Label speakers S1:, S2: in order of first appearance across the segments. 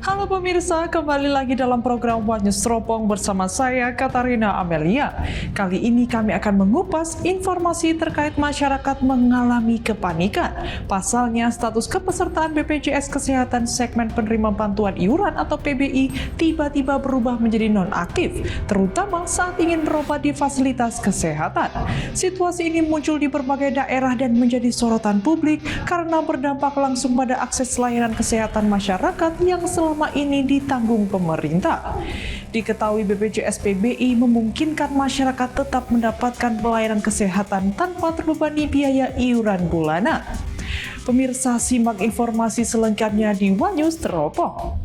S1: Halo pemirsa, kembali lagi dalam program One News Teropong bersama saya, Katarina Amelia. Kali ini kami akan mengupas informasi terkait masyarakat mengalami kepanikan. Pasalnya, status kepesertaan BPJS Kesehatan segmen penerima bantuan iuran atau PBI tiba-tiba berubah menjadi nonaktif, terutama saat ingin berobat di fasilitas kesehatan. Situasi ini muncul di berbagai daerah dan menjadi sorotan publik karena berdampak langsung pada akses layanan kesehatan masyarakat yang selama ini ditanggung pemerintah. Diketahui BPJS PBI memungkinkan masyarakat tetap mendapatkan pelayanan kesehatan tanpa terbebani biaya iuran bulanan. Pemirsa, simak informasi selengkapnya di One News Teropong.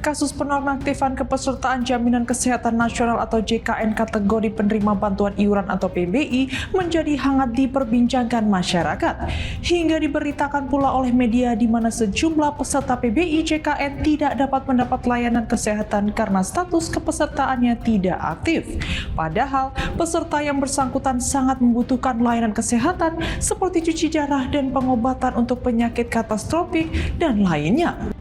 S1: Kasus penonaktifan kepesertaan Jaminan Kesehatan Nasional atau JKN kategori penerima bantuan iuran atau PBI menjadi hangat diperbincangkan masyarakat. Hingga diberitakan pula oleh media di mana sejumlah peserta PBI JKN tidak dapat mendapat layanan kesehatan karena status kepesertaannya tidak aktif. Padahal peserta yang bersangkutan sangat membutuhkan layanan kesehatan seperti cuci darah dan pengobatan untuk penyakit katastrofik dan lainnya.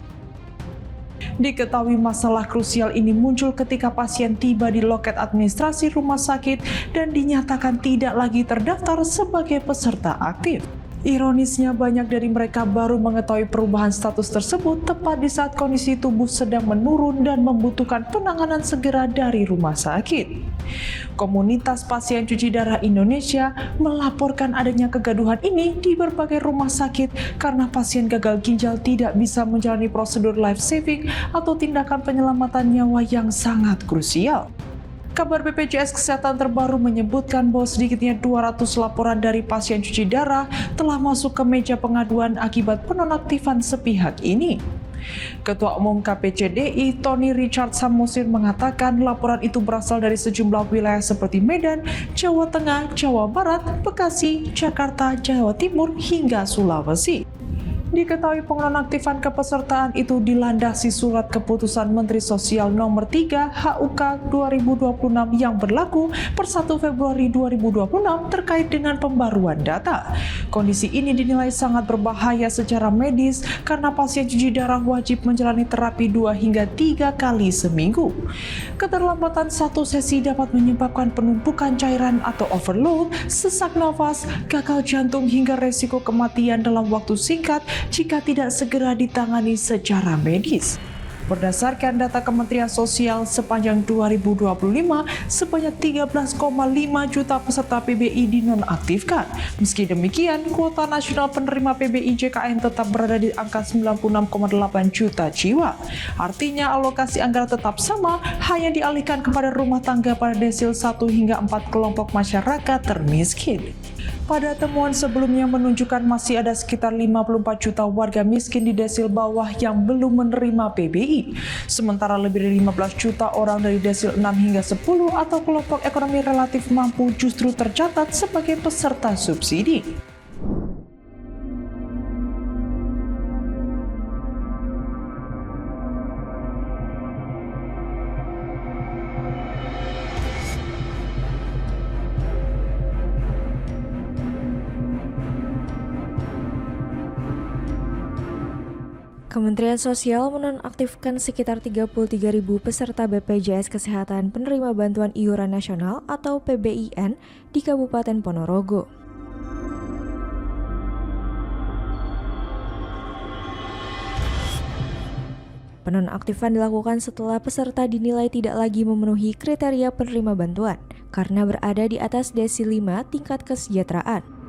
S1: Diketahui masalah krusial ini muncul ketika pasien tiba di loket administrasi rumah sakit dan dinyatakan tidak lagi terdaftar sebagai peserta aktif. Ironisnya, banyak dari mereka baru mengetahui perubahan status tersebut tepat di saat kondisi tubuh sedang menurun dan membutuhkan penanganan segera dari rumah sakit. Komunitas Pasien Cuci Darah Indonesia melaporkan adanya kegaduhan ini di berbagai rumah sakit karena pasien gagal ginjal tidak bisa menjalani prosedur life saving atau tindakan penyelamatan nyawa yang sangat krusial. Kabar BPJS Kesehatan terbaru menyebutkan bahwa sedikitnya 200 laporan dari pasien cuci darah telah masuk ke meja pengaduan akibat penonaktifan sepihak ini. Ketua Umum KPCDI Tony Richard Samosir mengatakan laporan itu berasal dari sejumlah wilayah seperti Medan, Jawa Tengah, Jawa Barat, Bekasi, Jakarta, Jawa Timur, hingga Sulawesi. Diketahui penonaktifan kepesertaan itu dilandasi surat keputusan Menteri Sosial nomor 3 HUK 2026 yang berlaku per 1 Februari 2026 terkait dengan pembaruan data. Kondisi ini dinilai sangat berbahaya secara medis karena pasien cuci darah wajib menjalani terapi 2 hingga 3 kali seminggu. Keterlambatan satu sesi dapat menyebabkan penumpukan cairan atau overload, sesak nafas, gagal jantung hingga resiko kematian dalam waktu singkat jika tidak segera ditangani secara medis. Berdasarkan data Kementerian Sosial sepanjang 2025, sebanyak 13,5 juta peserta PBI dinonaktifkan. Meski demikian, kuota nasional penerima PBI JKN tetap berada di angka 96,8 juta jiwa. Artinya alokasi anggaran tetap sama, hanya dialihkan kepada rumah tangga pada desil 1 hingga 4 kelompok masyarakat termiskin. Pada temuan sebelumnya menunjukkan masih ada sekitar 54 juta warga miskin di desil bawah yang belum menerima PBI. Sementara lebih dari 15 juta orang dari desil 6 hingga 10 atau kelompok ekonomi relatif mampu justru tercatat sebagai peserta subsidi.
S2: Kementerian Sosial menonaktifkan sekitar 33.000 peserta BPJS Kesehatan penerima bantuan iuran nasional atau PBIN di Kabupaten Ponorogo. Penonaktifan dilakukan setelah peserta dinilai tidak lagi memenuhi kriteria penerima bantuan karena berada di atas desil 5 tingkat kesejahteraan.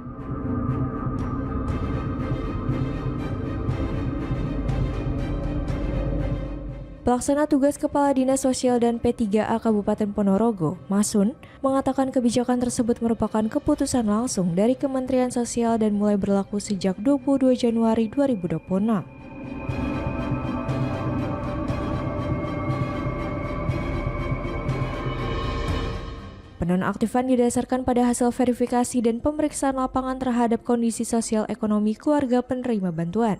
S2: Pelaksana tugas Kepala Dinas Sosial dan P3A Kabupaten Ponorogo, Masun, mengatakan kebijakan tersebut merupakan keputusan langsung dari Kementerian Sosial dan mulai berlaku sejak 22 Januari 2026. Penonaktifan didasarkan pada hasil verifikasi dan pemeriksaan lapangan terhadap kondisi sosial ekonomi keluarga penerima bantuan.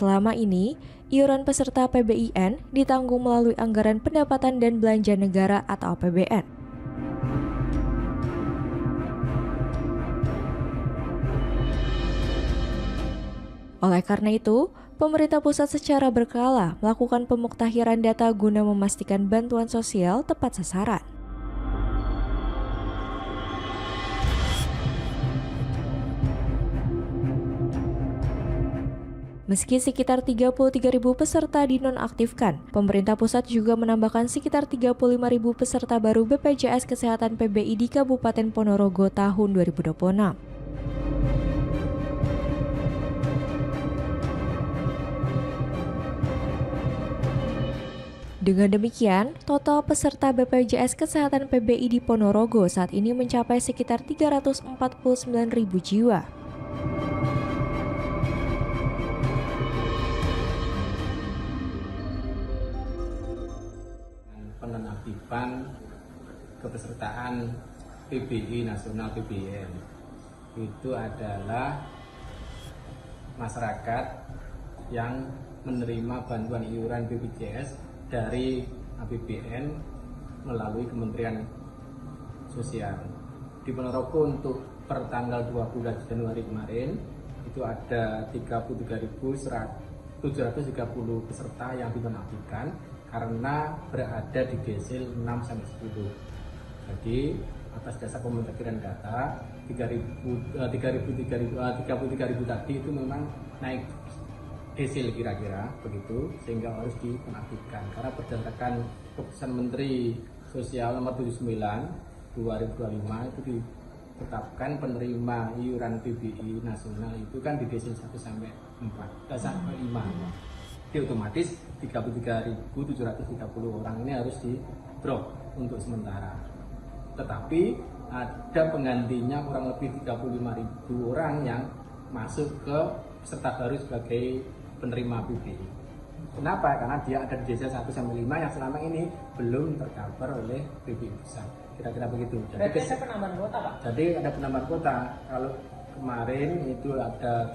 S2: selama ini, iuran peserta PBIN ditanggung melalui Anggaran Pendapatan dan Belanja Negara atau APBN. Oleh karena itu, pemerintah pusat secara berkala melakukan pemuktahiran data guna memastikan bantuan sosial tepat sasaran. Meski sekitar 33.000 peserta dinonaktifkan, pemerintah pusat juga menambahkan sekitar 35.000 peserta baru BPJS Kesehatan PBI di Kabupaten Ponorogo tahun 2026. Dengan demikian, total peserta BPJS Kesehatan PBI di Ponorogo saat ini mencapai sekitar 349.000 jiwa.
S3: Penonaktifan kepesertaan PBI Nasional PBN itu adalah masyarakat yang menerima bantuan iuran BPJS dari APBN melalui Kementerian Sosial. Di Ponorogo untuk per tanggal 20 Januari kemarin itu ada 33.730 peserta yang dinonaktifkan karena berada di desil 6-10. Jadi atas dasar pemutahiran data 33.000 tadi itu memang naik desil kira-kira begitu, sehingga harus dinonaktifkan karena berdasarkan keputusan Menteri Sosial nomor 79 2025 itu ditetapkan penerima iuran PBI nasional itu kan di desil 1 sampai 4 sampai 5. Jadi otomatis 33.730 orang ini harus di drop untuk sementara. Tetapi ada penggantinya kurang lebih 35.000 orang yang masuk ke peserta baru sebagai penerima PBI. Kenapa? Karena dia ada di desa 1 sampai 5 yang selama ini belum tercover oleh PBI pusat. Kira-kira begitu. Jadi ada penambahan kuota, Pak? Jadi ada penambahan kuota. Kalau kemarin itu ada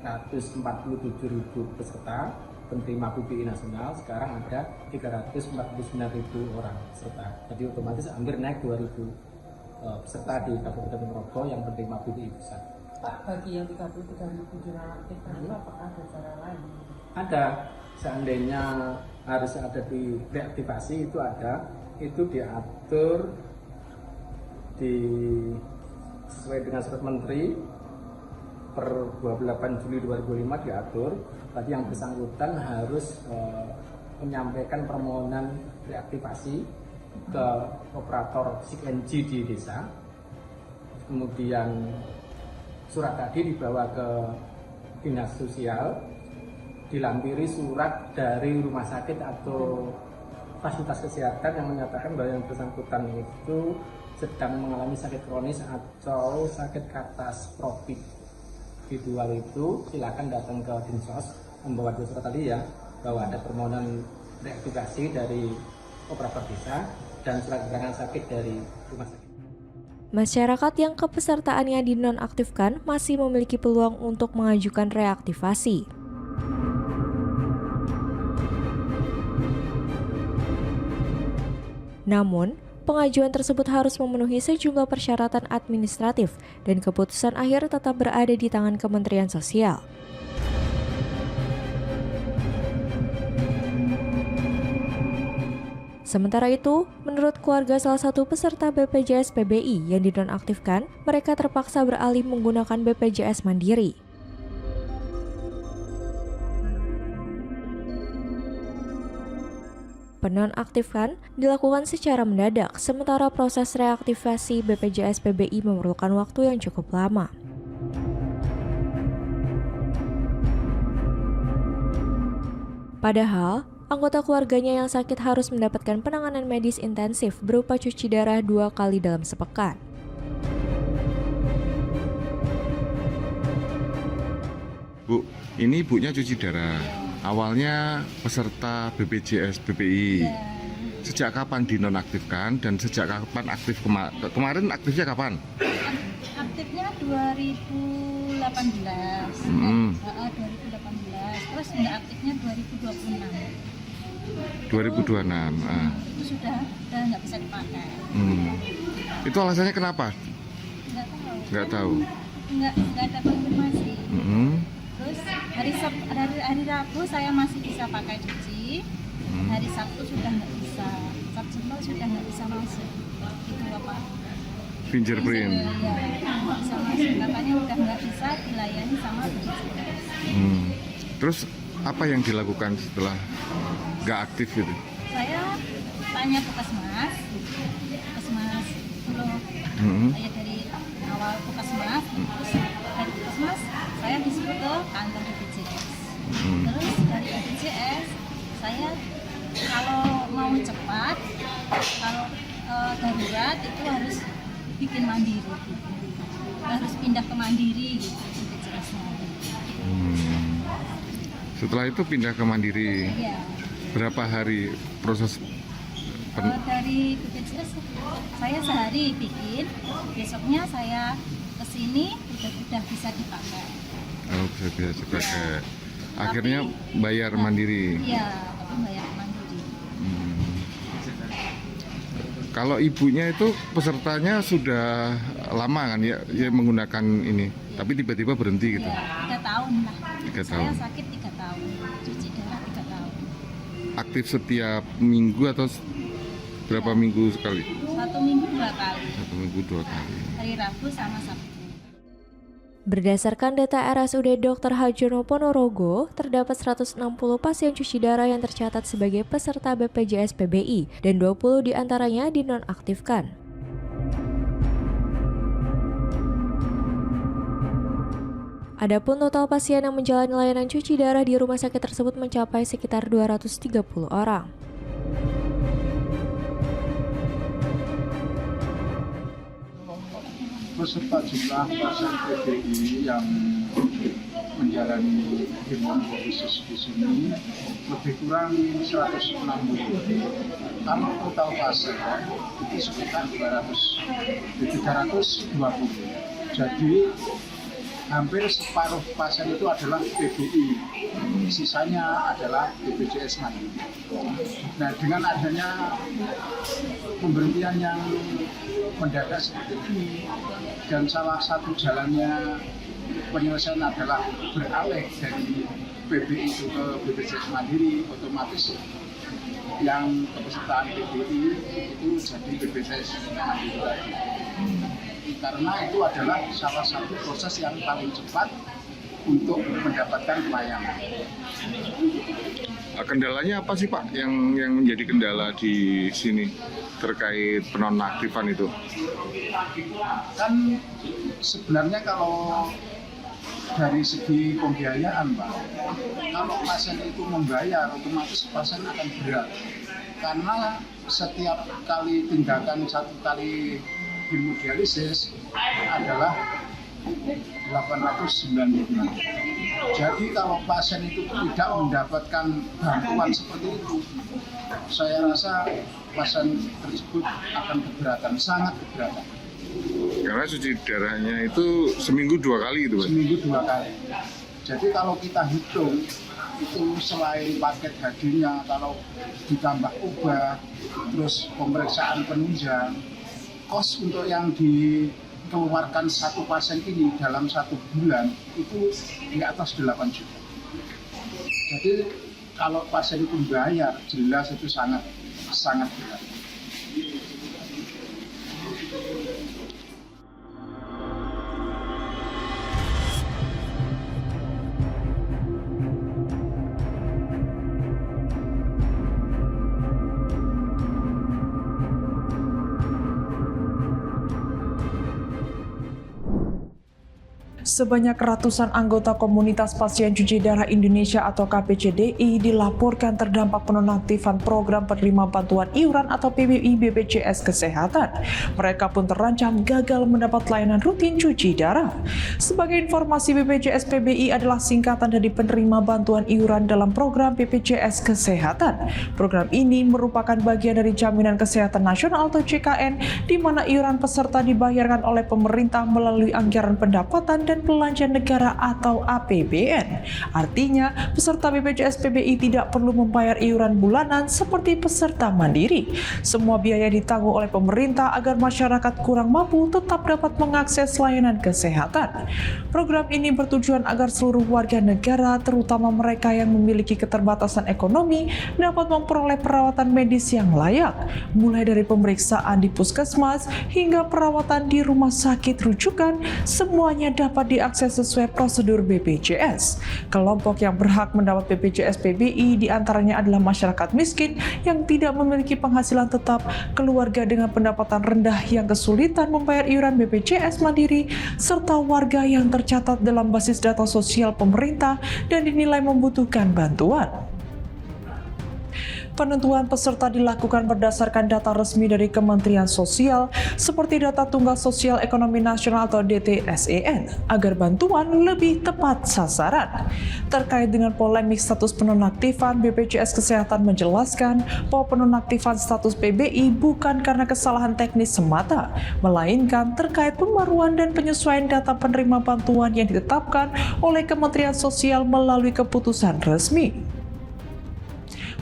S3: 347.000 peserta penerima PBI nasional, sekarang ada 349.000 orang peserta. Jadi otomatis hampir naik 2.000 peserta di Kabupaten Ponorogo yang menerima PBI pusat.
S4: Pak, bagi yang 33.000 aktifkan itu apakah ada cara lain?
S3: Ada, seandainya harus ada di reaktivasi itu ada, itu diatur sesuai dengan surat Menteri per 28 Juli 2005 diatur, tadi yang bersangkutan harus menyampaikan permohonan reaktivasi ke operator SIG-NG di desa. Kemudian surat tadi dibawa ke dinas sosial, dilampiri surat dari rumah sakit atau fasilitas kesehatan yang menyatakan bahwa yang bersangkutan itu sedang mengalami sakit kronis atau sakit katastrofik. Di dua itu silakan datang ke Dinsos membawa surat tadi ya, bahwa ada permohonan reaktivasi dari operator desa dan surat keterangan sakit dari rumah sakit.
S2: Masyarakat yang kepesertaannya dinonaktifkan masih memiliki peluang untuk mengajukan reaktivasi. Namun, pengajuan tersebut harus memenuhi sejumlah persyaratan administratif dan keputusan akhir tetap berada di tangan Kementerian Sosial. Sementara itu, menurut keluarga salah satu peserta BPJS PBI yang dinonaktifkan, mereka terpaksa beralih menggunakan BPJS Mandiri. Penonaktifan dilakukan secara mendadak, sementara proses reaktivasi BPJS PBI memerlukan waktu yang cukup lama. Padahal, anggota keluarganya yang sakit harus mendapatkan penanganan medis intensif berupa cuci darah 2 kali dalam sepekan.
S5: Bu, ini ibunya cuci darah. Awalnya peserta BPJS PBI. Sejak kapan dinonaktifkan dan sejak kapan aktif kemarin aktifnya kapan?
S6: aktifnya 2018. 2018. Terus nggak aktifnya 2026.
S5: 2026.
S6: Itu sudah nggak bisa dipakai.
S5: Itu alasannya kenapa?
S6: Nggak tahu.
S5: Nggak tahu.
S6: Nggak ada konfirmasi. Terus hari Rabu saya masih bisa pakai cuci. Hari Sabtu sudah nggak bisa. Sabtu sudah nggak bisa masuk. Itu apa?
S5: Fingerprint.
S6: Ya, nggak bisa masuk. Katanya udah nggak bisa dilayani sama BPJS.
S5: Terus apa yang dilakukan setelah nggak aktif gitu?
S6: Saya tanya Puskesmas dulu. Saya dari awal Puskesmas, terus dari Puskesmas saya disuruh ke kantor BPJS. Terus dari BPJS saya kalau mau cepat, kalau darurat itu harus bikin mandiri, harus pindah ke mandiri gitu BPJS-nya.
S5: Setelah itu pindah ke Mandiri.
S6: Iya.
S5: Berapa hari proses
S6: Dari BPJS saya sehari bikin, besoknya saya kesini udah bisa dipakai.
S5: Oh, bisa dipakai. Akhirnya bayar mandiri.
S6: Iya, tapi bayar mandiri.
S5: Kalau ibunya itu pesertanya sudah lama kan ya menggunakan ini, tapi tiba-tiba berhenti gitu.
S6: Iya, 3 tahun lah.
S5: 3 tahun.
S6: Saya sakit 3 tahun, cuci darah 3 tahun.
S5: Aktif setiap minggu atau berapa minggu sekali?
S6: 1 minggu 2 kali.
S5: 1 minggu 2 kali.
S6: Hari Rabu sama Sabtu.
S2: Berdasarkan data RSUD Dr. Harjono Ponorogo, terdapat 160 pasien cuci darah yang tercatat sebagai peserta BPJS PBI dan 20 diantaranya dinonaktifkan. Adapun total pasien yang menjalani layanan cuci darah di rumah sakit tersebut mencapai sekitar 230 orang.
S7: Beserta jumlah pasien PBI yang menjalani himbauan khusus di sini lebih kurang 160. Kalau total pasien itu sekitar 320. Jadi hampir separuh pasien itu adalah PBI, sisanya adalah BPJS Mandiri. Nah, dengan adanya pemberhentian yang mendadak seperti ini dan salah satu jalannya penyelesaian adalah beralih dari PBI itu ke BPJS Mandiri, otomatis yang kepesertaan PBI itu jadi BPJS Mandiri lagi. Karena itu adalah salah satu proses yang paling cepat untuk mendapatkan pelayanan.
S5: Kendalanya apa sih Pak yang menjadi kendala di sini terkait penonaktifan itu?
S7: Kan sebenarnya kalau dari segi pembiayaan Pak, kalau pasien itu membayar otomatis pasien akan berat. Karena setiap kali tindakan 1 kali hemodialisis adalah 896. Jadi kalau pasien itu tidak mendapatkan bantuan seperti itu, saya rasa pasien tersebut akan keberatan, sangat keberatan.
S5: Karena cuci darahnya itu seminggu 2 kali itu Pak?
S7: Seminggu 2 kali. Jadi kalau kita hitung, itu selain paket hadirnya, kalau ditambah obat, terus pemeriksaan penunjang, kos untuk yang dikeluarkan satu pasien ini dalam 1 bulan itu di atas 8 juta. Jadi kalau pasien itu bayar, jelas itu sangat berat.
S1: Sebanyak ratusan anggota komunitas pasien cuci darah Indonesia atau KPCDI dilaporkan terdampak penonaktifan program penerima bantuan iuran atau PBI BPJS Kesehatan. Mereka pun terancam gagal mendapat layanan rutin cuci darah. Sebagai informasi, BPJS PBI adalah singkatan dari penerima bantuan iuran dalam program BPJS Kesehatan. Program ini merupakan bagian dari Jaminan Kesehatan Nasional atau JKN, di mana iuran peserta dibayarkan oleh pemerintah melalui anggaran pendapatan dan belanja negara atau APBN. Artinya, peserta BPJS PBI tidak perlu membayar iuran bulanan seperti peserta mandiri. Semua biaya ditanggung oleh pemerintah agar masyarakat kurang mampu tetap dapat mengakses layanan kesehatan. Program ini bertujuan agar seluruh warga negara, terutama mereka yang memiliki keterbatasan ekonomi, dapat memperoleh perawatan medis yang layak, mulai dari pemeriksaan di puskesmas hingga perawatan di rumah sakit rujukan, semuanya dapat diakses sesuai prosedur BPJS. Kelompok yang berhak mendapat BPJS PBI diantaranya adalah masyarakat miskin yang tidak memiliki penghasilan tetap, keluarga dengan pendapatan rendah yang kesulitan membayar iuran BPJS mandiri, serta warga yang tercatat dalam basis data sosial pemerintah dan dinilai membutuhkan bantuan. Penentuan peserta dilakukan berdasarkan data resmi dari Kementerian Sosial seperti data Tunggal Sosial Ekonomi Nasional atau DTSEN agar bantuan lebih tepat sasaran. Terkait dengan polemik status penonaktifan, BPJS Kesehatan menjelaskan bahwa penonaktifan status PBI bukan karena kesalahan teknis semata, melainkan terkait pembaruan dan penyesuaian data penerima bantuan yang ditetapkan oleh Kementerian Sosial melalui keputusan resmi.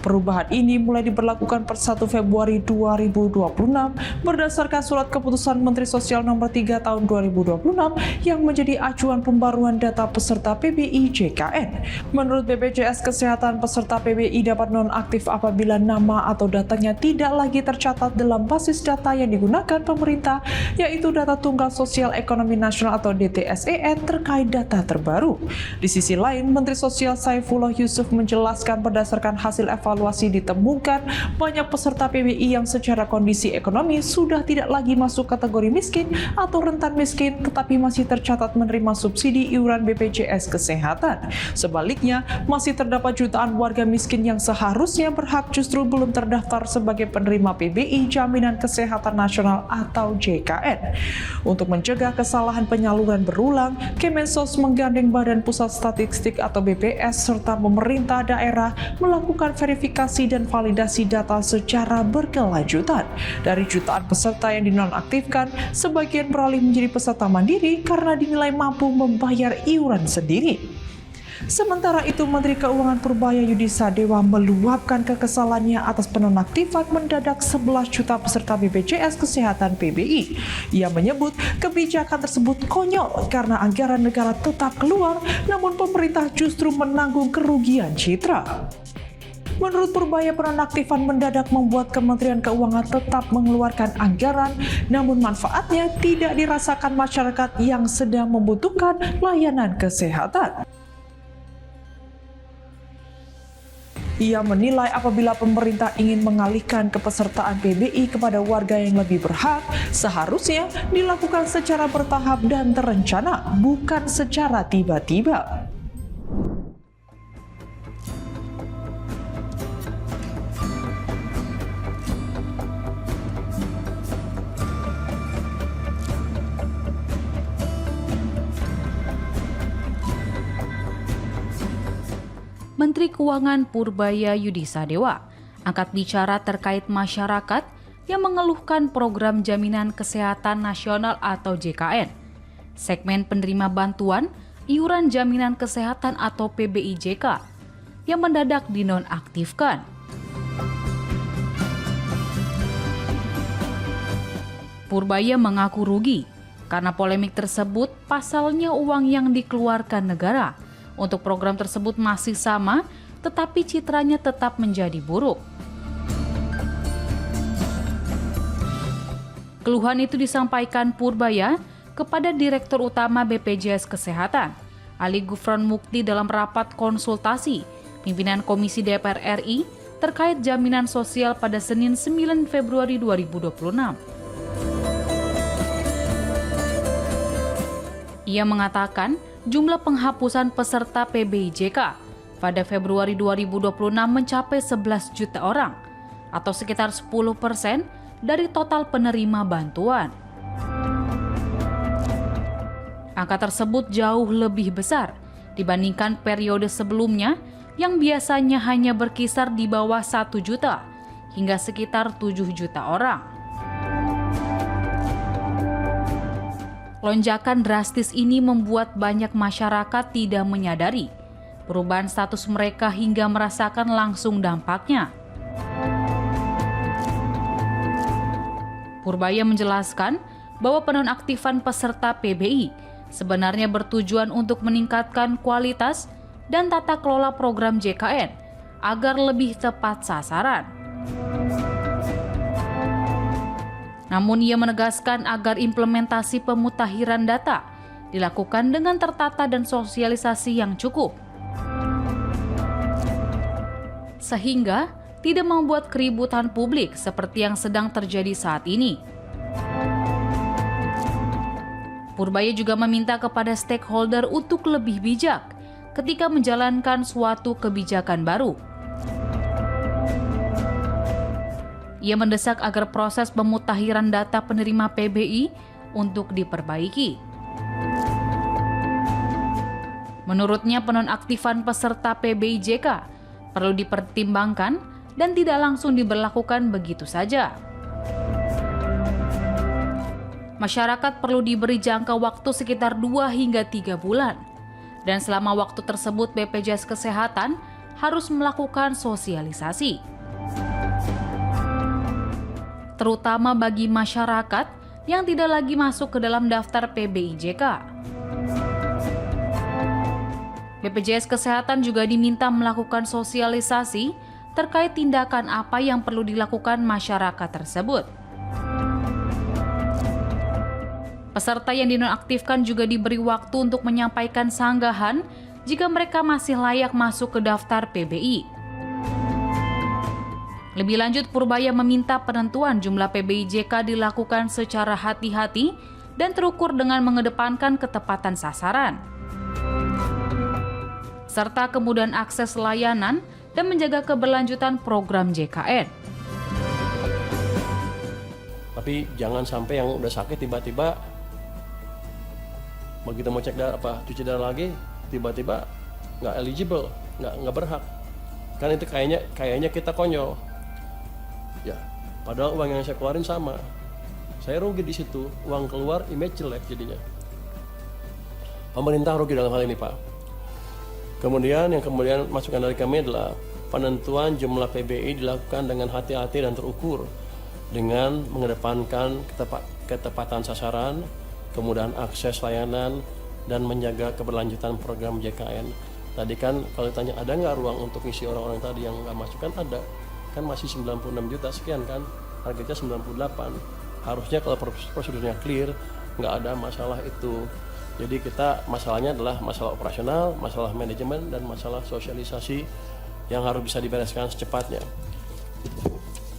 S1: Perubahan ini mulai diberlakukan per 1 Februari 2026 berdasarkan Surat Keputusan Menteri Sosial Nomor 3 Tahun 2026 yang menjadi acuan pembaruan data peserta PBI JKN. Menurut BPJS Kesehatan, peserta PBI dapat nonaktif apabila nama atau datanya tidak lagi tercatat dalam basis data yang digunakan pemerintah, yaitu data Tunggal Sosial Ekonomi Nasional atau DTSEN terkait data terbaru. Di sisi lain, Menteri Sosial Saifullah Yusuf menjelaskan berdasarkan hasil evaluasi ditemukan banyak peserta PBI yang secara kondisi ekonomi sudah tidak lagi masuk kategori miskin atau rentan miskin tetapi masih tercatat menerima subsidi iuran BPJS Kesehatan. Sebaliknya, masih terdapat jutaan warga miskin yang seharusnya berhak justru belum terdaftar sebagai penerima PBI Jaminan Kesehatan Nasional atau JKN. Untuk mencegah kesalahan penyaluran berulang, Kemensos menggandeng Badan Pusat Statistik atau BPS serta pemerintah daerah melakukan verifikasi dan validasi data secara berkelanjutan. Dari jutaan peserta yang dinonaktifkan, sebagian beralih menjadi peserta mandiri karena dinilai mampu membayar iuran sendiri. Sementara itu, Menteri Keuangan Purbaya Yudi Sadewa meluapkan kekesalannya atas penonaktifan mendadak 11 juta peserta BPJS Kesehatan PBI. Ia menyebut kebijakan tersebut konyol karena anggaran negara tetap keluar, namun pemerintah justru menanggung kerugian citra. Menurut Purbaya, penonaktifan mendadak membuat Kementerian Keuangan tetap mengeluarkan anggaran, namun manfaatnya tidak dirasakan masyarakat yang sedang membutuhkan layanan kesehatan. Ia menilai apabila pemerintah ingin mengalihkan kepesertaan PBI kepada warga yang lebih berhak, seharusnya dilakukan secara bertahap dan terencana, bukan secara tiba-tiba.
S8: Menteri Keuangan Purbaya Yudi Sadewa angkat bicara terkait masyarakat yang mengeluhkan program Jaminan Kesehatan Nasional atau JKN. Segmen penerima bantuan iuran jaminan kesehatan atau PBIJK yang mendadak dinonaktifkan. Purbaya mengaku rugi karena polemik tersebut pasalnya uang yang dikeluarkan negara untuk program tersebut masih sama, tetapi citranya tetap menjadi buruk. Keluhan itu disampaikan Purbaya kepada Direktur Utama BPJS Kesehatan, Ali Gufron Mukti dalam rapat konsultasi pimpinan Komisi DPR RI terkait jaminan sosial pada Senin 9 Februari 2026. Ia mengatakan jumlah penghapusan peserta PBIJK pada Februari 2026 mencapai 11 juta orang atau sekitar 10% dari total penerima bantuan. Angka tersebut jauh lebih besar dibandingkan periode sebelumnya yang biasanya hanya berkisar di bawah 1 juta hingga sekitar 7 juta orang. Lonjakan drastis ini membuat banyak masyarakat tidak menyadari perubahan status mereka hingga merasakan langsung dampaknya. Purbaya menjelaskan bahwa penonaktifan peserta PBI sebenarnya bertujuan untuk meningkatkan kualitas dan tata kelola program JKN agar lebih tepat sasaran. Namun ia menegaskan agar implementasi pemutakhiran data dilakukan dengan tertata dan sosialisasi yang cukup, sehingga tidak membuat keributan publik seperti yang sedang terjadi saat ini. Purbaya juga meminta kepada stakeholder untuk lebih bijak ketika menjalankan suatu kebijakan baru. Ia mendesak agar proses pemutakhiran data penerima PBI untuk diperbaiki. Menurutnya, penonaktifan peserta PBIJK perlu dipertimbangkan dan tidak langsung diberlakukan begitu saja. Masyarakat perlu diberi jangka waktu sekitar 2 hingga 3 bulan. Dan selama waktu tersebut BPJS Kesehatan harus melakukan sosialisasi, terutama bagi masyarakat yang tidak lagi masuk ke dalam daftar PBIJK. BPJS Kesehatan juga diminta melakukan sosialisasi terkait tindakan apa yang perlu dilakukan masyarakat tersebut. Peserta yang dinonaktifkan juga diberi waktu untuk menyampaikan sanggahan jika mereka masih layak masuk ke daftar PBI. Lebih lanjut, Purbaya meminta penentuan jumlah PBIJK dilakukan secara hati-hati dan terukur dengan mengedepankan ketepatan sasaran, serta kemudahan akses layanan dan menjaga keberlanjutan program JKN.
S9: Tapi jangan sampai yang udah sakit tiba-tiba begitu mau cek darah cuci darah lagi tiba-tiba nggak eligible, nggak berhak. Kan itu kayaknya kita konyol. Ya, padahal uang yang saya keluarin sama. Saya rugi di situ, uang keluar, image jelek jadinya. Pemerintah rugi dalam hal ini, Pak. Kemudian masukan dari kami adalah penentuan jumlah PBI dilakukan dengan hati-hati dan terukur dengan mengedepankan ketepatan sasaran, kemudahan akses layanan, dan menjaga keberlanjutan program JKN. Tadi kan kalau ditanya ada nggak ruang untuk isi orang-orang tadi yang nggak masuk, kan ada. Kan masih 96 juta sekian kan, targetnya 98. Harusnya kalau prosedurnya clear, nggak ada masalah itu. Jadi masalahnya adalah masalah operasional, masalah manajemen, dan masalah sosialisasi yang harus bisa dibereskan secepatnya.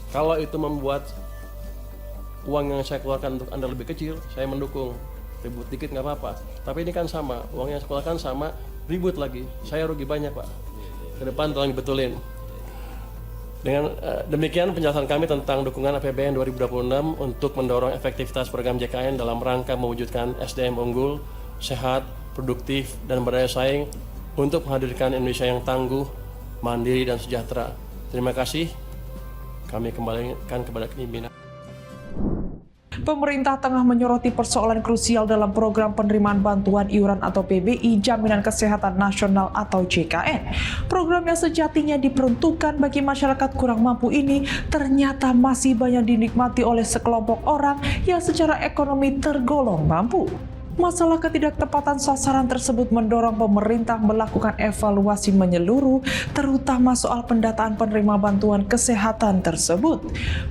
S9: Kalau itu membuat uang yang saya keluarkan untuk Anda lebih kecil, saya mendukung. Ribut dikit nggak apa-apa. Tapi ini kan sama, uang yang saya keluarkan sama, ribut lagi. Saya rugi banyak, Pak. Ke depan tolong dibetulin. Dengan demikian penjelasan kami tentang dukungan APBN 2026 untuk mendorong efektivitas program JKN dalam rangka mewujudkan SDM unggul, sehat, produktif, dan berdaya saing untuk menghadirkan Indonesia yang tangguh, mandiri, dan sejahtera. Terima kasih. Kami kembalikan kepada pimpinan.
S1: Pemerintah tengah menyoroti persoalan krusial dalam program penerimaan bantuan iuran atau PBI Jaminan Kesehatan Nasional atau JKN. Program yang sejatinya diperuntukkan bagi masyarakat kurang mampu ini ternyata masih banyak dinikmati oleh sekelompok orang yang secara ekonomi tergolong mampu. Masalah ketidaktepatan sasaran tersebut mendorong pemerintah melakukan evaluasi menyeluruh, terutama soal pendataan penerima bantuan kesehatan tersebut.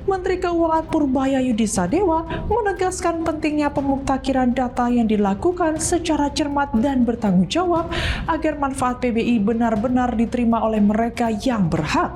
S1: Menteri Keuangan Purbaya Yudisadewa menegaskan pentingnya pemutakhiran data yang dilakukan secara cermat dan bertanggung jawab agar manfaat PBI benar-benar diterima oleh mereka yang berhak.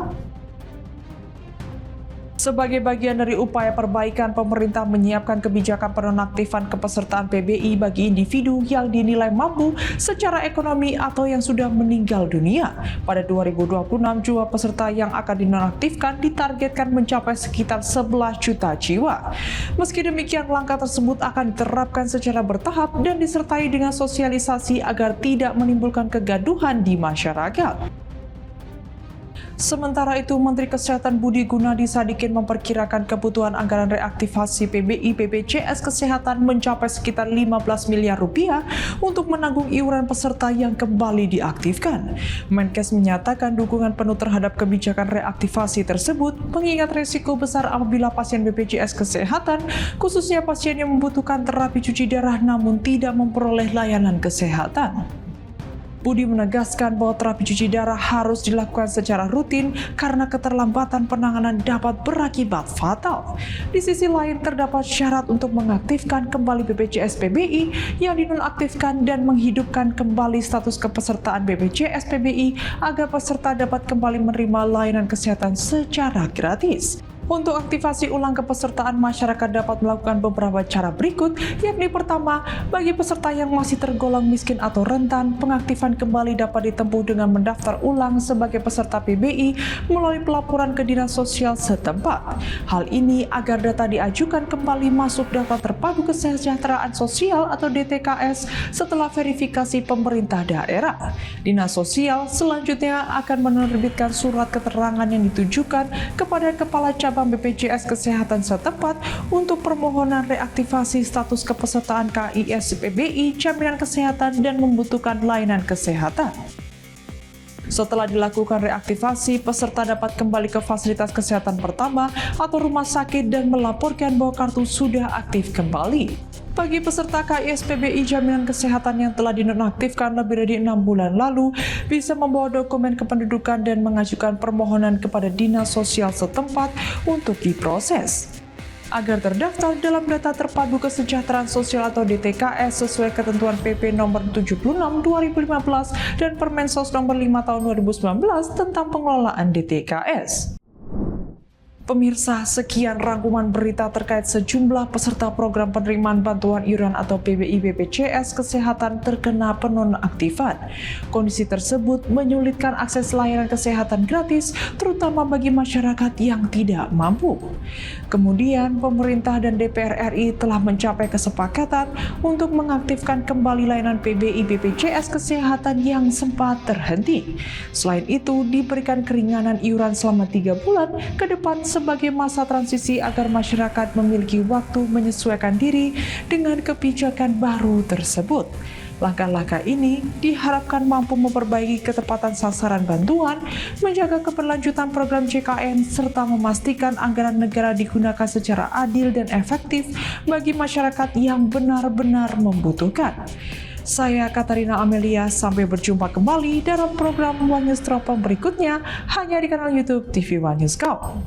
S1: Sebagai bagian dari upaya perbaikan, pemerintah menyiapkan kebijakan penonaktifan kepesertaan PBI bagi individu yang dinilai mampu secara ekonomi atau yang sudah meninggal dunia. Pada 2026, jumlah peserta yang akan dinonaktifkan ditargetkan mencapai sekitar 11 juta jiwa. Meski demikian, langkah tersebut akan diterapkan secara bertahap dan disertai dengan sosialisasi agar tidak menimbulkan kegaduhan di masyarakat. Sementara itu, Menteri Kesehatan Budi Gunadi Sadikin memperkirakan kebutuhan anggaran reaktivasi PBI BPJS Kesehatan mencapai sekitar 15 miliar rupiah untuk menanggung iuran peserta yang kembali diaktifkan. Menkes menyatakan dukungan penuh terhadap kebijakan reaktivasi tersebut mengingat risiko besar apabila pasien BPJS Kesehatan, khususnya pasien yang membutuhkan terapi cuci darah namun tidak memperoleh layanan kesehatan. Budi menegaskan bahwa terapi cuci darah harus dilakukan secara rutin karena keterlambatan penanganan dapat berakibat fatal. Di sisi lain, terdapat syarat untuk mengaktifkan kembali BPJS PBI yang dinonaktifkan dan menghidupkan kembali status kepesertaan BPJS PBI agar peserta dapat kembali menerima layanan kesehatan secara gratis. Untuk aktivasi ulang kepesertaan, masyarakat dapat melakukan beberapa cara berikut, yakni pertama, bagi peserta yang masih tergolong miskin atau rentan, pengaktifan kembali dapat ditempuh dengan mendaftar ulang sebagai peserta PBI melalui pelaporan ke Dinas Sosial setempat. Hal ini agar data diajukan kembali masuk daftar terpadu kesejahteraan sosial atau DTKS setelah verifikasi pemerintah daerah. Dinas Sosial selanjutnya akan menerbitkan surat keterangan yang ditujukan kepada Kepala Cabang BPJS Kesehatan setempat untuk permohonan reaktivasi status kepesertaan KIS PBI jaminan kesehatan dan membutuhkan layanan kesehatan. Setelah dilakukan reaktivasi, peserta dapat kembali ke fasilitas kesehatan pertama atau rumah sakit dan melaporkan bahwa kartu sudah aktif kembali. Bagi peserta KIS PBI jaminan kesehatan yang telah dinonaktifkan lebih dari 6 bulan lalu, bisa membawa dokumen kependudukan dan mengajukan permohonan kepada Dinas Sosial setempat untuk diproses agar terdaftar dalam data terpadu kesejahteraan sosial atau DTKS sesuai ketentuan PP nomor 76 2015 dan Permensos nomor 5 tahun 2019 tentang pengelolaan DTKS. Pemirsa, sekian rangkuman berita terkait sejumlah peserta program penerimaan bantuan iuran atau PBI BPJS Kesehatan terkena penonaktifan. Kondisi tersebut menyulitkan akses layanan kesehatan gratis, terutama bagi masyarakat yang tidak mampu. Kemudian, pemerintah dan DPR RI telah mencapai kesepakatan untuk mengaktifkan kembali layanan PBI BPJS Kesehatan yang sempat terhenti. Selain itu, diberikan keringanan iuran selama 3 bulan ke depan sebagai masa transisi agar masyarakat memiliki waktu menyesuaikan diri dengan kebijakan baru tersebut. Langkah-langkah ini diharapkan mampu memperbaiki ketepatan sasaran bantuan, menjaga keberlanjutan program JKN, serta memastikan anggaran negara digunakan secara adil dan efektif bagi masyarakat yang benar-benar membutuhkan. Saya Katarina Amelia, sampai berjumpa kembali dalam program One News Teropong berikutnya hanya di kanal YouTube TV One News Go.